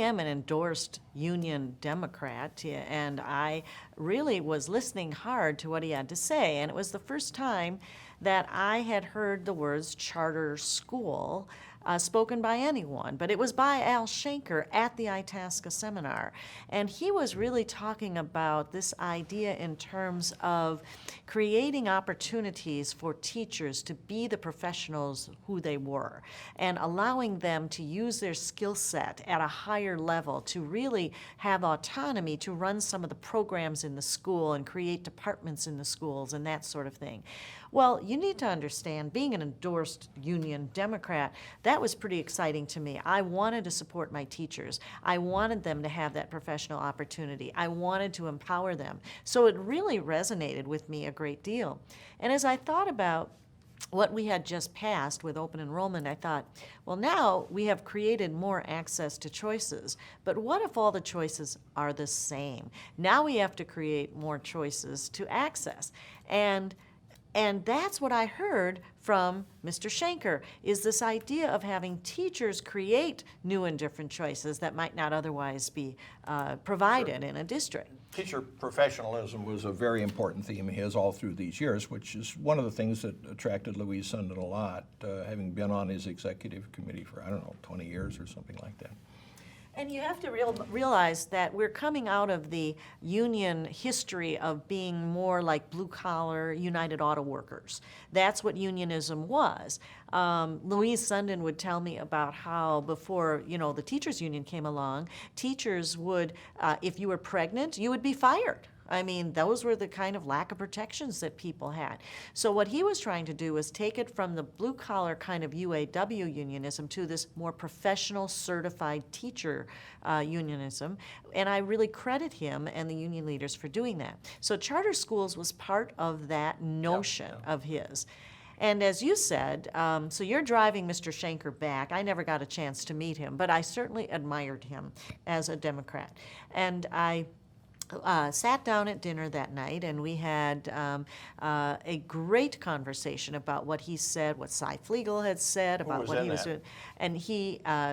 am an endorsed Union Democrat, and I really was listening hard to what he had to say. And it was the first time that I had heard the words charter school spoken by anyone, but it was by Al Shanker at the Itasca seminar. And he was really talking about this idea in terms of creating opportunities for teachers to be the professionals who they were and allowing them to use their skill set at a higher level to really have autonomy to run some of the programs in the school and create departments in the schools and that sort of thing. Well, you need to understand, being an endorsed Union Democrat, that was pretty exciting to me. I wanted to support my teachers. I wanted them to have that professional opportunity. I wanted to empower them. So it really resonated with me a great deal. And as I thought about what we had just passed with open enrollment, I thought, well, now we have created more access to choices, but what if all the choices are the same? Now we have to create more choices to access. And that's what I heard from Mr. Shanker, is this idea of having teachers create new and different choices that might not otherwise be provided in a district. Teacher professionalism was a very important theme of his all through these years, which is one of the things that attracted Louise Sundin a lot, having been on his executive committee for, I don't know, 20 years or something like that. And you have to realize that we're coming out of the union history of being more like blue-collar United Auto Workers. That's what unionism was. Louise Sundin would tell me about how before, the teachers union came along, teachers would, if you were pregnant, you would be fired. I mean, those were the kind of lack of protections that people had. So what he was trying to do was take it from the blue-collar kind of UAW unionism to this more professional, certified teacher unionism, and I really credit him and the union leaders for doing that. So charter schools was part of that notion of his. And as you said, so you're driving Mr. Shanker back. I never got a chance to meet him, but I certainly admired him as a Democrat. And I sat down at dinner that night, and we had a great conversation about what he said, what Cy Flegel had said about what he was doing. And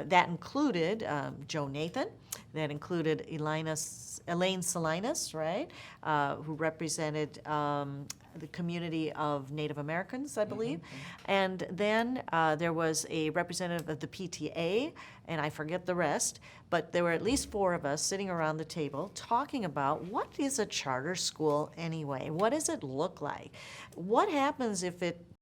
that included Joe Nathan, that included Elaine Salinas, right, who represented the community of Native Americans, I believe. And then there was a representative of the PTA, and I forget the rest, but there were at least 4 of us sitting around the table talking about what is a charter school anyway? What does it look like? What happens if it